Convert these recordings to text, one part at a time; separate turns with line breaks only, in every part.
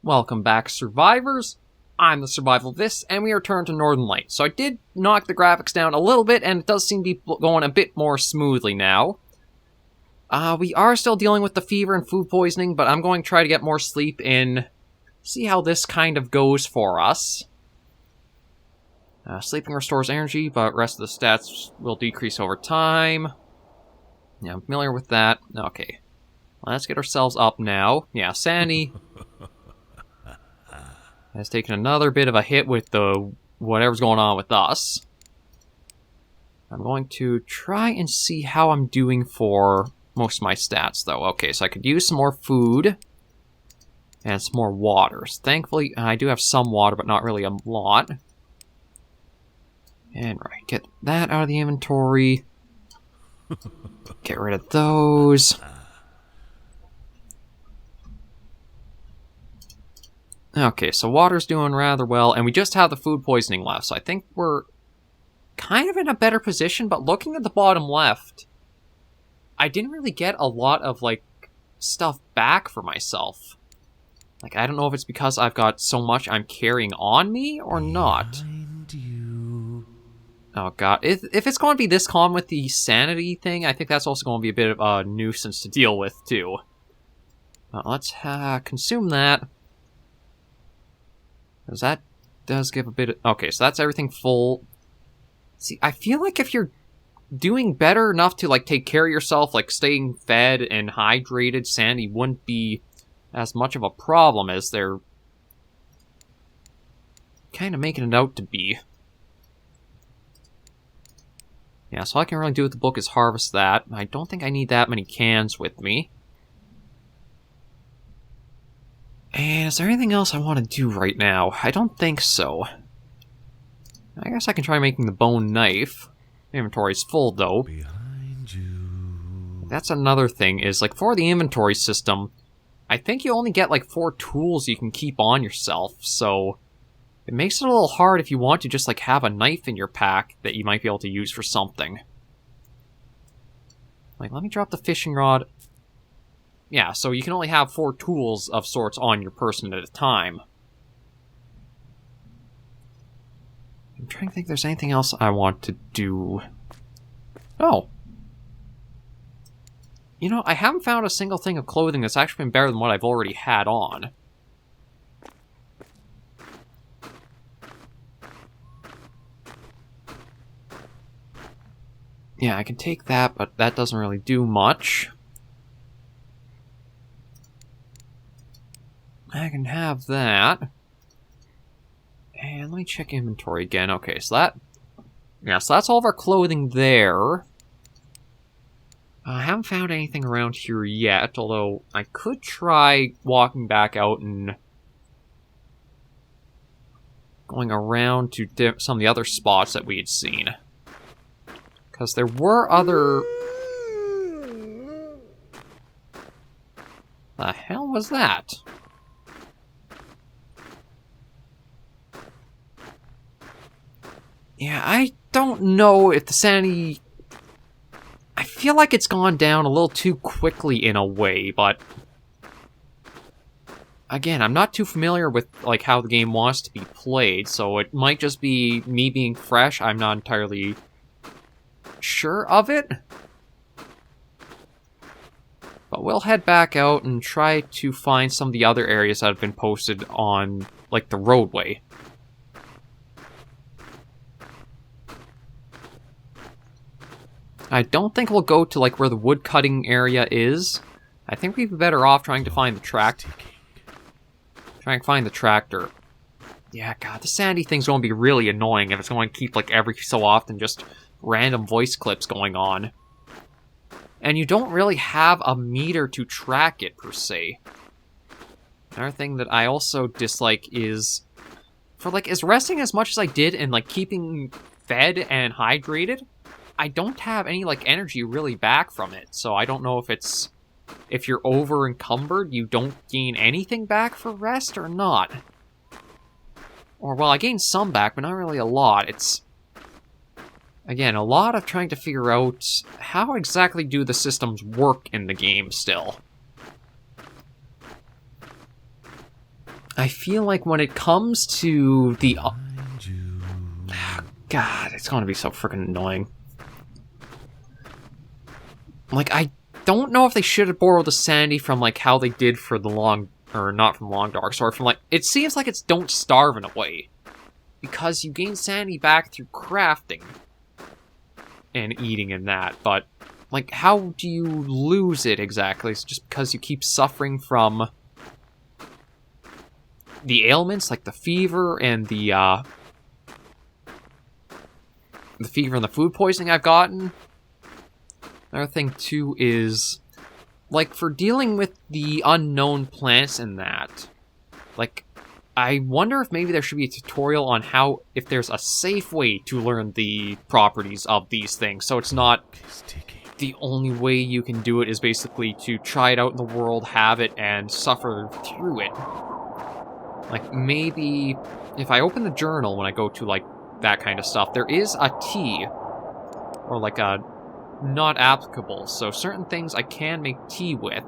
Welcome back, survivors. I'm the SurvivalVis, and we return to Northern Lights. So I did knock the graphics down a little bit, and it does seem to be going a bit more smoothly now. We are still dealing with the fever and food poisoning, but I'm going to try to get more sleep in. See how this kind of goes for us. Sleeping restores energy, but rest of the stats will decrease over time. Yeah, I'm familiar with that. Okay. Let's get ourselves up now. Yeah, Sanity has taken another bit of a hit with the whatever's going on with us. I'm going to try and see how I'm doing for most of my stats, though. Okay, so I could use some more food and some more water. So thankfully, I do have some water, but not really a lot. And right, get that out of the inventory. Get rid of those. Okay, so water's doing rather well, and we just have the food poisoning left, so I think we're kind of in a better position, but looking at the bottom left, I didn't really get a lot of, stuff back for myself. I don't know if it's because I've got so much I'm carrying on me or not. Oh god, if it's going to be this calm with the sanity thing, I think that's also going to be a bit of a nuisance to deal with, too. Let's consume that. Because that does give a bit of... Okay, so that's everything full. See, I feel like if you're doing better enough to, take care of yourself, staying fed and hydrated, sanity wouldn't be as much of a problem as they're kind of making it out to be. Yeah, so all I can really do with the book is harvest that. I don't think I need that many cans with me. And is there anything else I want to do right now? I don't think so. I guess I can try making the bone knife. Inventory's full, though.
Behind you.
That's another thing, is, for the inventory system, I think you only get, 4 tools you can keep on yourself, so it makes it a little hard if you want to just, have a knife in your pack that you might be able to use for something. Let me drop the fishing rod. Yeah, so you can only have 4 tools of sorts on your person at a time. I'm trying to think if there's anything else I want to do. Oh. You know, I haven't found a single thing of clothing that's actually been better than what I've already had on. Yeah, I can take that, but that doesn't really do much. I can have that. And let me check inventory again. Okay, so that... Yeah, so that's all of our clothing there. I haven't found anything around here yet, although I could try walking back out and going around to some of the other spots that we had seen. Because there were other... The hell was that? Yeah, I don't know if the sanity... I feel like it's gone down a little too quickly in a way, but... Again, I'm not too familiar with, how the game wants to be played, so it might just be me being fresh. I'm not entirely sure of it. But we'll head back out and try to find some of the other areas that have been posted on, the roadway. I don't think we'll go to, where the wood cutting area is. I think we'd be better off trying to find the tractor. Trying to find the tractor. Yeah, god, the sanity thing's going to be really annoying if it's going to keep, every so often just random voice clips going on. And you don't really have a meter to track it, per se. Another thing that I also dislike is... For, as resting as much as I did and, keeping fed and hydrated... I don't have any, energy really back from it, so I don't know if it's... If you're over-encumbered, you don't gain anything back for rest or not. Or, well, I gain some back, but not really a lot. It's... Again, a lot of trying to figure out how exactly do the systems work in the game still. I feel like when it comes to the...
Find you.
God, it's gonna be so freaking annoying. Like, I don't know if they should have borrowed the sanity from, like, how they did for the long... Or not from Long Dark, sorry, from, like... It seems like it's Don't Starve in a way. Because you gain sanity back through crafting. And eating and that, but... Like, how do you lose it exactly? It's just because you keep suffering from... the ailments, like the fever and the fever and the food poisoning I've gotten. Another thing, too, is... like, for dealing with the unknown plants and that, like, I wonder if maybe there should be a tutorial on how, if there's a safe way to learn the properties of these things, so it's not the only way you can do it is basically to try it out in the world, have it, and suffer through it. Like, maybe if I open the journal when I go to, like, that kind of stuff, there is a tea, or, like, a not applicable, so certain things I can make tea with.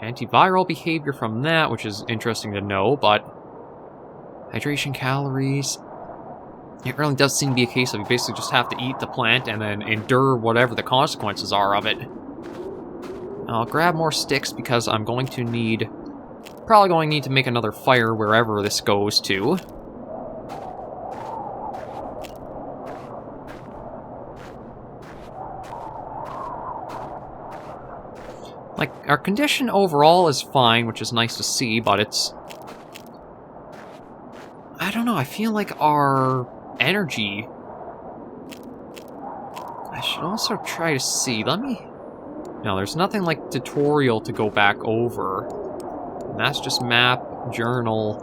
Antiviral behavior from that, which is interesting to know, but hydration calories. It really does seem to be a case of you basically just have to eat the plant and then endure whatever the consequences are of it. I'll grab more sticks because I'm going to need... probably going to need to make another fire wherever this goes to. Like, our condition overall is fine, which is nice to see, but it's... I don't know, I feel like our energy... I should also try to see, let me... No, there's nothing like tutorial to go back over. And that's just map, journal...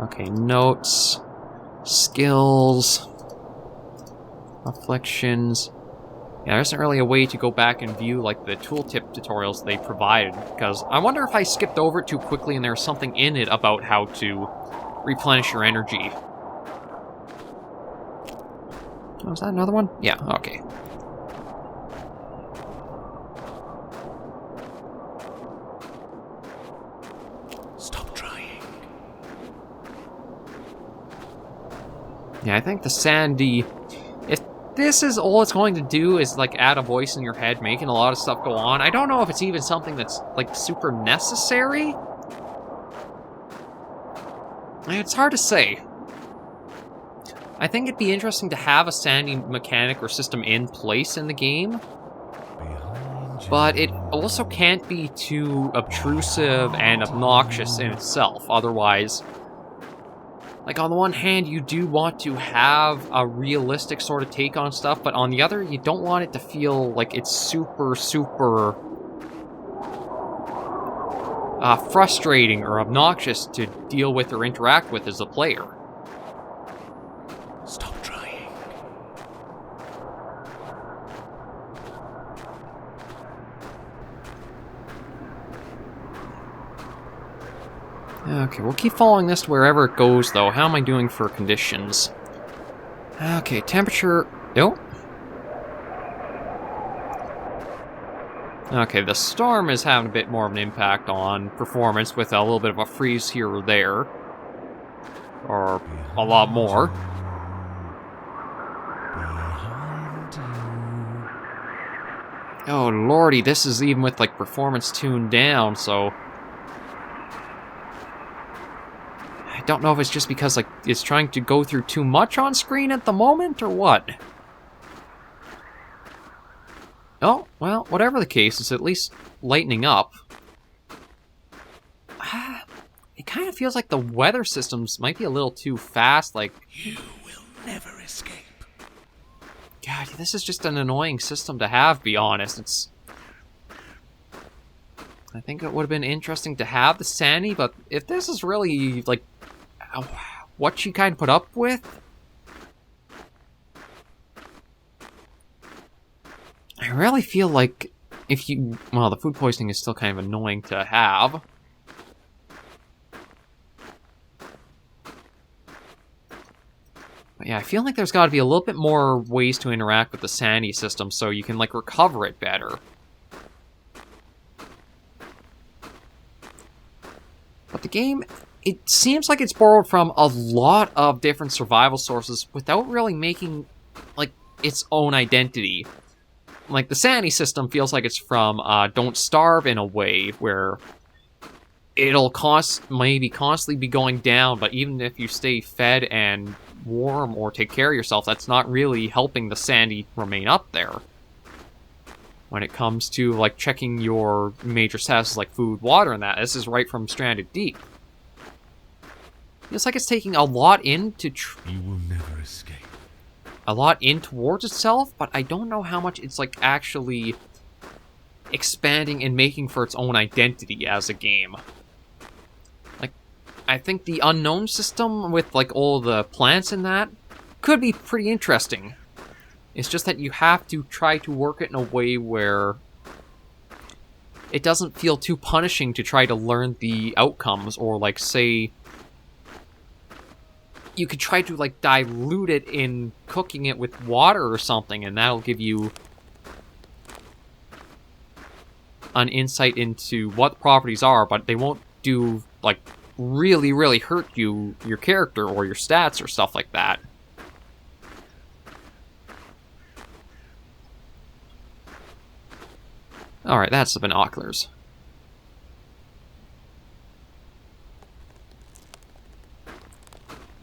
Okay, notes... skills... afflictions... Yeah, there isn't really a way to go back and view, like, the tooltip tutorials they provided, because I wonder if I skipped over it too quickly and there's something in it about how to replenish your energy. Oh, is that another one? Yeah, okay.
Stop trying.
Yeah, I think the Sandy... This is all it's going to do is, like, add a voice in your head, making a lot of stuff go on. I don't know if it's even something that's, like, super necessary. It's hard to say. I think it'd be interesting to have a sanity mechanic or system in place in the game. But it also can't be too obtrusive and obnoxious in itself. Otherwise... Like, on the one hand, you do want to have a realistic sort of take on stuff, but on the other, you don't want it to feel like it's super frustrating or obnoxious to deal with or interact with as a player.
Stop trying.
Okay, we'll keep following this to wherever it goes, though. How am I doing for conditions? Okay, temperature... Oh. Okay, the storm is having a bit more of an impact on performance with a little bit of a freeze here or there. Or a lot more. Oh lordy, this is even with, like, performance tuned down, so... I don't know if it's just because, like, it's trying to go through too much on screen at the moment, or what? Oh, well, whatever the case, it's at least lightening up. It kind of feels like the weather systems might be a little too fast, like...
You will never escape.
God, this is just an annoying system to have, be honest. It's... I think it would have been interesting to have the sanity, but if this is really, like... what you kind of put up with? I really feel like if you... Well, the food poisoning is still kind of annoying to have. But yeah, I feel like there's got to be a little bit more ways to interact with the sanity system so you can, like, recover it better. But the game, it seems like it's borrowed from a lot of different survival sources without really making, like, its own identity. Like, the Sanity system feels like it's from Don't Starve in a way, where it'll maybe constantly be going down, but even if you stay fed and warm or take care of yourself, that's not really helping the sanity remain up there. When it comes to, like, checking your major stats like food, water, and that, this is right from Stranded Deep. Feels like it's taking a lot in to
You will never escape.
a lot in towards itself, but I don't know how much it's, like, actually expanding and making for its own identity as a game. Like, I think the unknown system with, like, all the plants in that could be pretty interesting. It's just that you have to try to work it in a way where it doesn't feel too punishing to try to learn the outcomes, or, like, say, you could try to, like, dilute it in cooking it with water or something, and that'll give you an insight into what the properties are, but they won't do, like, really, really hurt your character or your stats or stuff like that. Alright, that's the binoculars.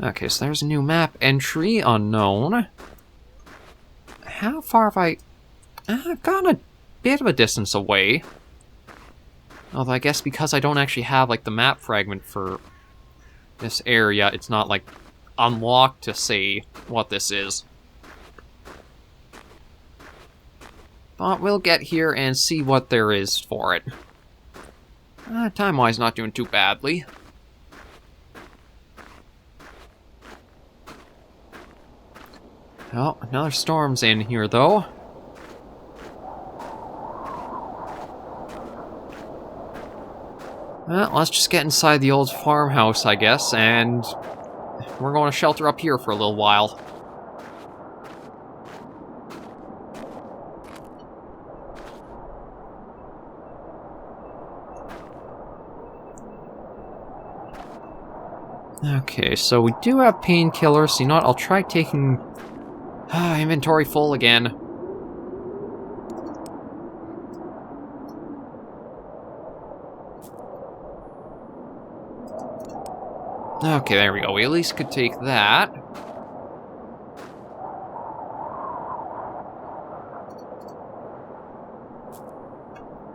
Okay, so there's a new map entry, unknown. How far have I've gone a bit of a distance away. Although I guess because I don't actually have, like, the map fragment for this area, it's not, like, unlocked to say what this is. But we'll get here and see what there is for it. Time-wise, not doing too badly. Oh, another storm's in here, though. Well, let's just get inside the old farmhouse, I guess, and we're going to shelter up here for a little while. Okay, so we do have painkillers, so you know what, I'll try taking inventory full again. Okay, there we go. We at least could take that.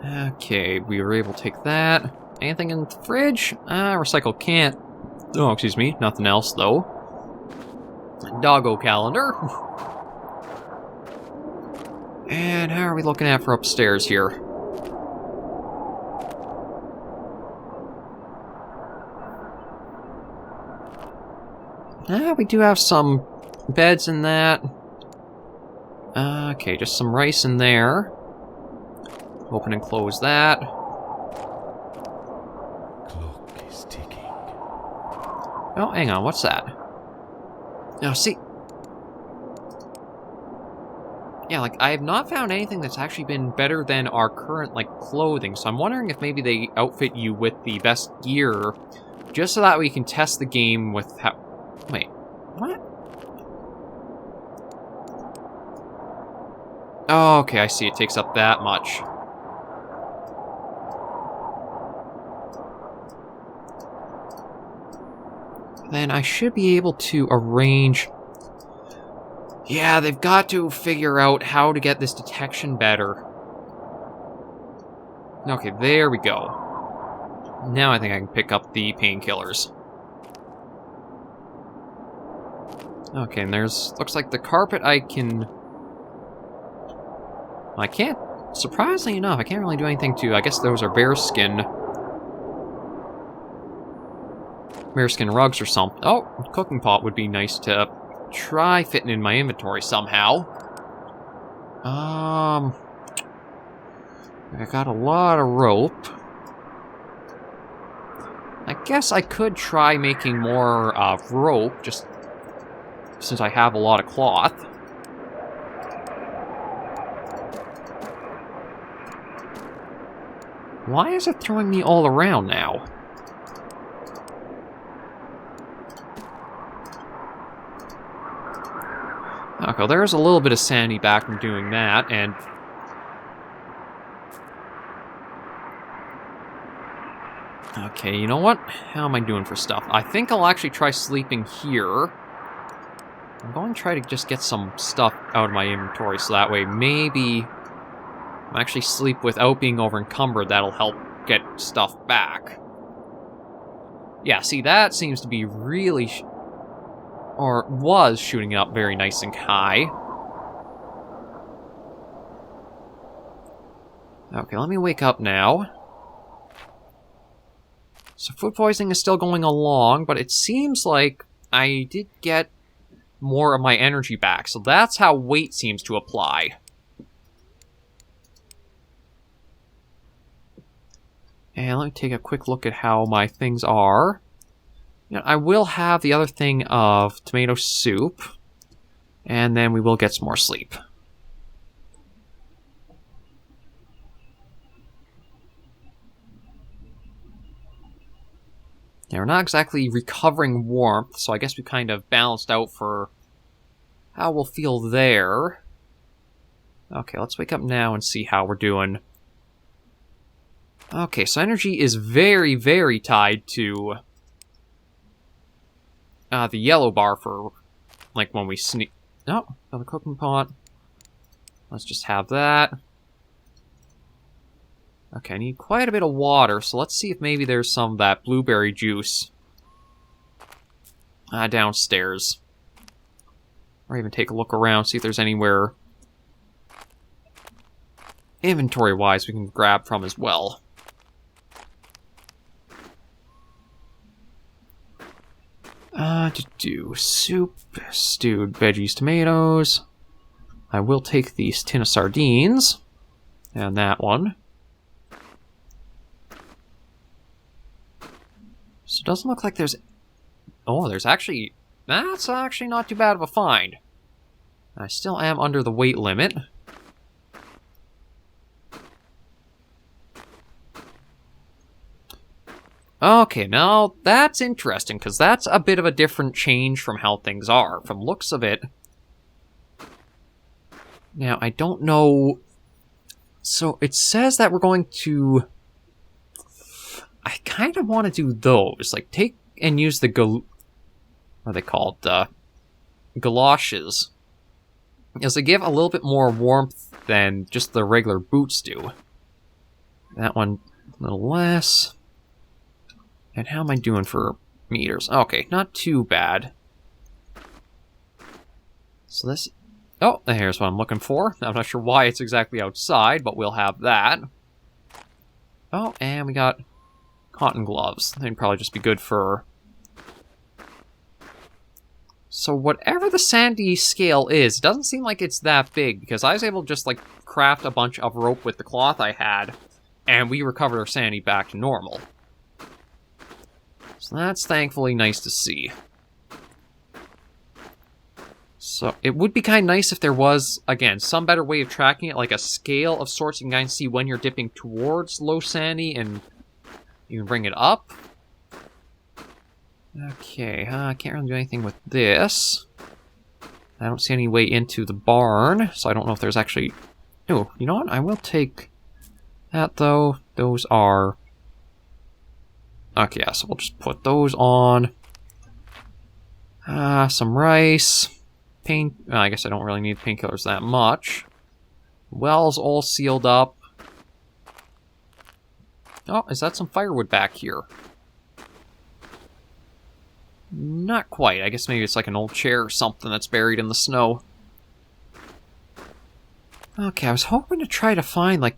Okay, we were able to take that. Anything in the fridge? Recycle can't. Oh, excuse me. Nothing else, though. Doggo calendar. And how are we looking at for upstairs here? We do have some beds in that. Okay, just some rice in there. Open and close that.
Clock is ticking.
Oh, hang on, what's that? Now, see... Yeah, like, I have not found anything that's actually been better than our current, like, clothing, so I'm wondering if maybe they outfit you with the best gear, just so that we can test the game with how... Wait, what? Oh, okay, I see, it takes up that much. Then I should be able to arrange... Yeah, they've got to figure out how to get this detection better. Okay, there we go. Now I think I can pick up the painkillers. Okay, and there's... Looks like the carpet I can... I can't... Surprisingly enough, I can't really do anything to... I guess those are bearskin rugs or something. Oh, cooking pot would be nice to try fitting in my inventory somehow. I got a lot of rope. I guess I could try making more rope, just since I have a lot of cloth. Why is it throwing me all around now? Okay, well, there's a little bit of sanity back from doing that, and... Okay, you know what? How am I doing for stuff? I think I'll actually try sleeping here. I'm going to try to just get some stuff out of my inventory, so that way maybe I actually sleep without being over-encumbered. That'll help get stuff back. Yeah, see, that seems to be really... or was shooting up very nice and high. Okay, let me wake up now. So food poisoning is still going along, but it seems like I did get more of my energy back, so that's how weight seems to apply. And let me take a quick look at how my things are. You know, I will have the other thing of tomato soup, and then we will get some more sleep. Yeah, we're not exactly recovering warmth, so I guess we kind of balanced out for how we'll feel there. Okay, let's wake up now and see how we're doing. Okay, so energy is very, very tied to the yellow bar for, like, when we sneak... Oh, another cooking pot. Let's just have that. Okay, I need quite a bit of water, so let's see if maybe there's some of that blueberry juice downstairs. Or even take a look around, see if there's anywhere inventory-wise we can grab from as well. To do soup, stewed veggies, tomatoes. I will take these tin of sardines, and that one. So it doesn't look like there's... Oh, there's actually... That's actually not too bad of a find. I still am under the weight limit. Okay, now that's interesting, because that's a bit of a different change from how things are, from looks of it. Now, I don't know... So, it says that we're going to... I kind of want to do those. Like, take and use the what are they called? Galoshes. Because they give a little bit more warmth than just the regular boots do. That one, a little less. And how am I doing for meters? Okay, not too bad. So this... Oh, here's what I'm looking for. I'm not sure why it's exactly outside, but we'll have that. Oh, and we got cotton gloves. They'd probably just be good for... So whatever the Sanity scale is, it doesn't seem like it's that big, because I was able to just, like, craft a bunch of rope with the cloth I had, and we recovered our Sanity back to normal. So that's thankfully nice to see. So it would be kind of nice if there was, again, some better way of tracking it, like a scale of sorts. You can kind of see when you're dipping towards low sanity and you can bring it up. Okay, I can't really do anything with this. I don't see any way into the barn, so I don't know if there's actually... Oh, you know what? I will take that, though. Those are... Okay, yeah, so we'll just put those on. Some rice. Pain... Well, I guess I don't really need painkillers that much. Well's all sealed up. Oh, is that some firewood back here? Not quite. I guess maybe it's like an old chair or something that's buried in the snow. Okay, I was hoping to try to find, like,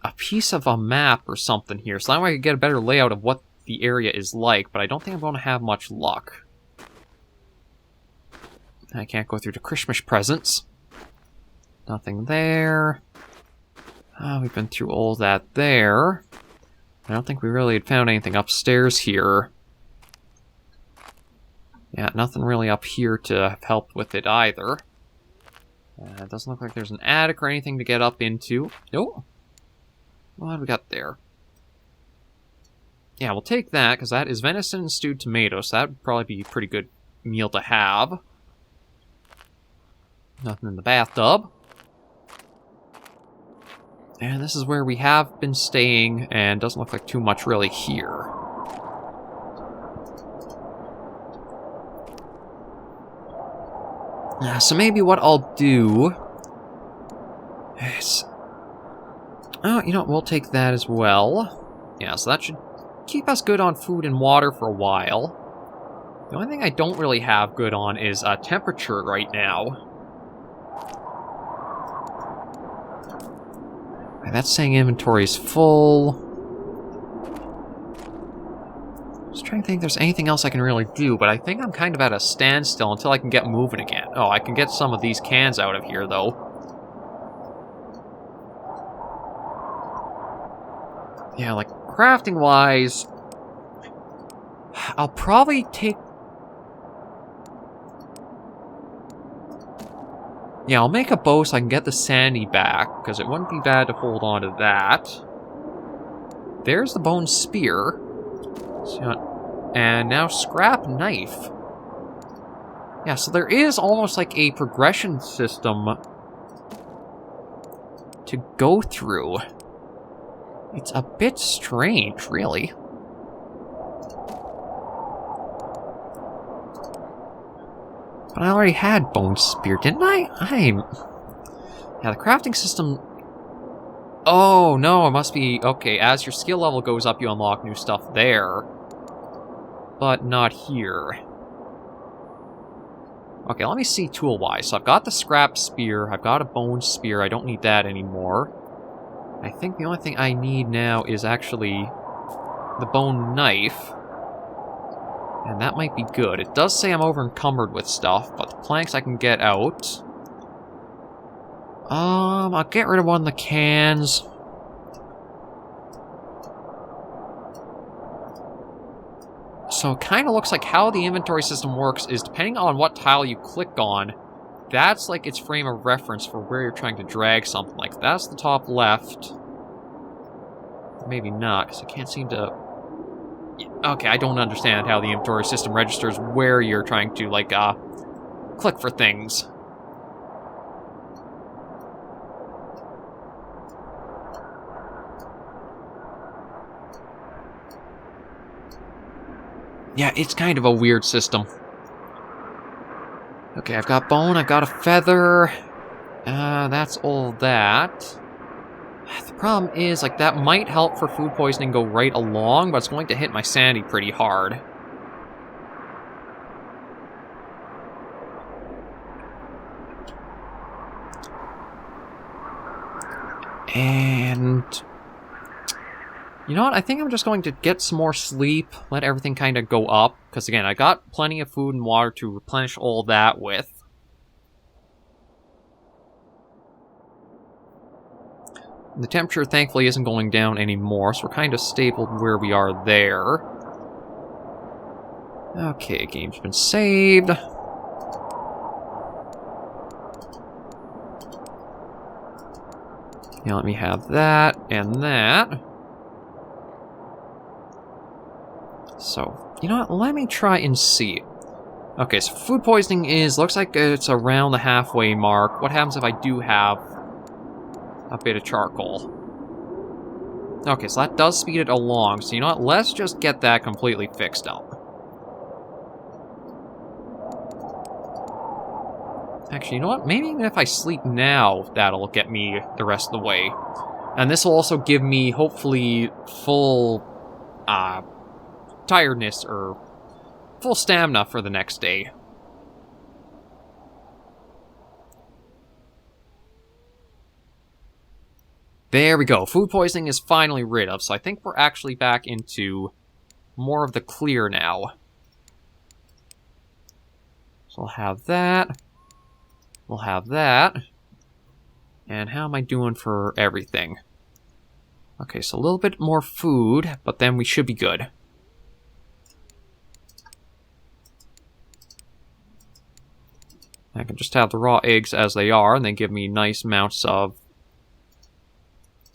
a piece of a map or something here, so that way I could get a better layout of what the area is like, but I don't think I'm going to have much luck. I can't go through to Christmas presents. Nothing there. We've been through all that there. I don't think we really had found anything upstairs here. Yeah, nothing really up here to help with it either. It doesn't look like there's an attic or anything to get up into. Oh! What have we got there? Yeah, we'll take that, because that is venison and stewed tomatoes, so that would probably be a pretty good meal to have. Nothing in the bathtub. And this is where we have been staying, and doesn't look like too much really here. So maybe what I'll do is... Oh, you know what, we'll take that as well. Yeah, so that should keep us good on food and water for a while. The only thing I don't really have good on is temperature right now. Okay, that's saying inventory is full. Just trying to think if there's anything else I can really do, but I think I'm kind of at a standstill until I can get moving again. Oh, I can get some of these cans out of here, though. Yeah, like, crafting-wise, I'll probably take... Yeah, I'll make a bow so I can get the sanity back, because it wouldn't be bad to hold on to that. There's the bone spear. So, and now scrap knife. Yeah, so there is almost like a progression system to go through. It's a bit strange, really. But I already had bone spear, didn't I? Yeah, the crafting system... Oh, no, it must be... Okay, as your skill level goes up, you unlock new stuff there. But not here. Okay, let me see tool-wise. So I've got the scrap spear, I've got a bone spear, I don't need that anymore. I think the only thing I need now is actually the bone knife. And that might be good. It does say I'm over encumbered with stuff, but the planks I can get out. I'll get rid of one of the cans. So it kind of looks like how the inventory system works is depending on what tile you click on, that's like its frame of reference for where you're trying to drag something. Like that's the top left. Maybe not, because I can't seem to... Okay, I don't understand how the inventory system registers where you're trying to, like, click for things. Yeah, it's kind of a weird system. Okay, I've got bone, I've got a feather. That's all that. The problem is, like, that might help for food poisoning go right along, but it's going to hit my sanity pretty hard. And... You know what? I think I'm just going to get some more sleep, let everything kind of go up, because again, I got plenty of food and water to replenish all that with. The temperature, thankfully, isn't going down anymore, so we're kind of stabled where we are there. Okay, game's been saved. Yeah, let me have that and that. So, you know what? Let me try and see. Okay, so food poisoning looks like it's around the halfway mark. What happens if I do have a bit of charcoal? Okay, so that does speed it along. So you know what? Let's just get that completely fixed up. Actually, you know what? Maybe even if I sleep now, that'll get me the rest of the way. And this will also give me, hopefully, full, tiredness, or full stamina for the next day. There we go. Food poisoning is finally rid of, so I think we're actually back into more of the clear now. So we'll have that. We'll have that. And how am I doing for everything? Okay, so a little bit more food, but then we should be good. I can just have the raw eggs as they are, and they give me nice amounts of...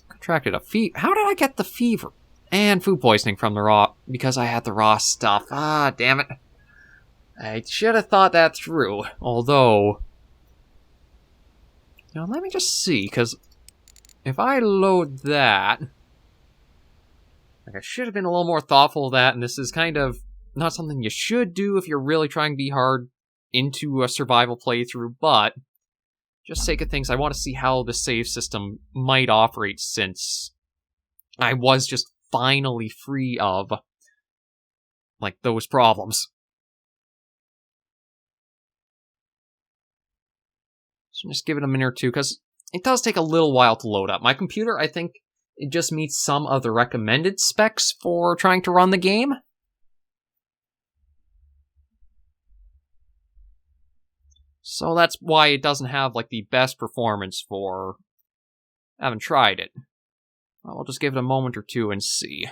Contracted a fever. How did I get the fever? And food poisoning from the raw... Because I had the raw stuff. Ah, damn it. I should have thought that through. Although... Now, let me just see, because if I load that... Like, I should have been a little more thoughtful of that, and this is kind of not something you should do if you're really trying to be hard into a survival playthrough, but just sake of things, I want to see how the save system might operate since I was just finally free of, like, those problems. So just give it a minute or two, because it does take a little while to load up. My computer, I think, it just meets some of the recommended specs for trying to run the game. So that's why it doesn't have, like, the best performance for... I haven't tried it. I'll just give it a moment or two and see.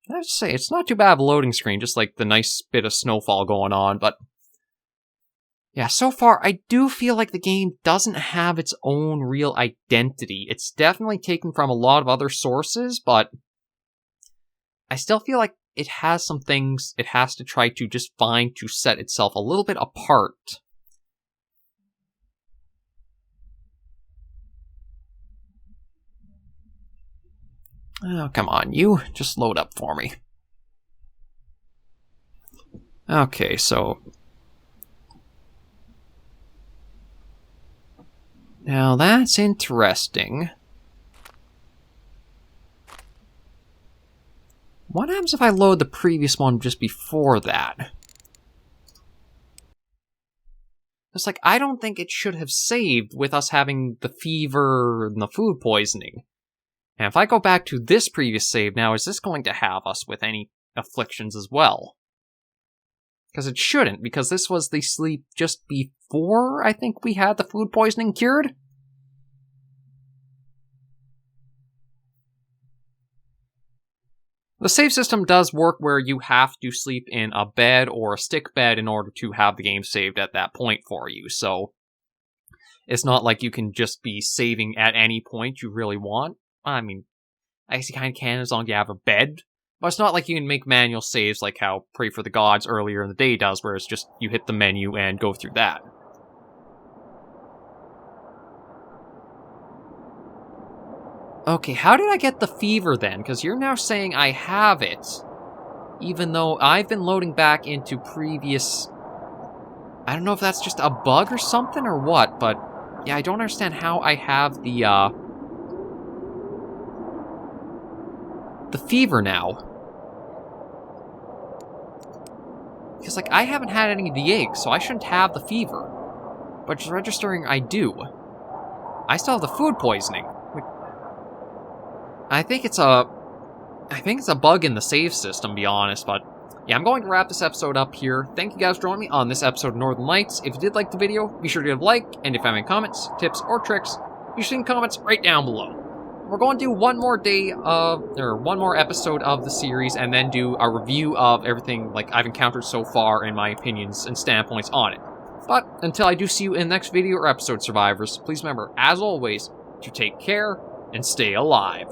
I have to say, it's not too bad of a loading screen, just like the nice bit of snowfall going on, but... Yeah, so far, I do feel like the game doesn't have its own real identity. It's definitely taken from a lot of other sources, but I still feel like it has some things it has to try to just find to set itself a little bit apart. Oh, come on, you. Just load up for me. Okay, so... Now that's interesting. What happens if I load the previous one just before that? It's like, I don't think it should have saved with us having the fever and the food poisoning. And if I go back to this previous save now, is this going to have us with any afflictions as well? Because it shouldn't, because this was the sleep just before I think we had the food poisoning cured? The save system does work where you have to sleep in a bed or a stick bed in order to have the game saved at that point for you, so it's not like you can just be saving at any point you really want. I mean, I guess you kind of can as long as you have a bed, but it's not like you can make manual saves like how Pray for the Gods earlier in the day does, where it's just you hit the menu and go through that. Okay, how did I get the fever then? Because you're now saying I have it, even though I've been loading back into previous... I don't know if that's just a bug or something or what, but yeah, I don't understand how I have the fever now. Because, like, I haven't had any of the eggs, so I shouldn't have the fever. But just registering I do. I still have the food poisoning. I think it's a bug in the save system, to be honest, but yeah, I'm going to wrap this episode up here. Thank you guys for joining me on this episode of Northern Lights. If you did like the video, be sure to give a like, and if you have any comments, tips, or tricks, be sure to leave comments right down below. We're going to do one more episode of the series, and then do a review of everything like I've encountered so far and my opinions and standpoints on it. But until I do see you in the next video or episode, survivors, please remember, as always, to take care and stay alive.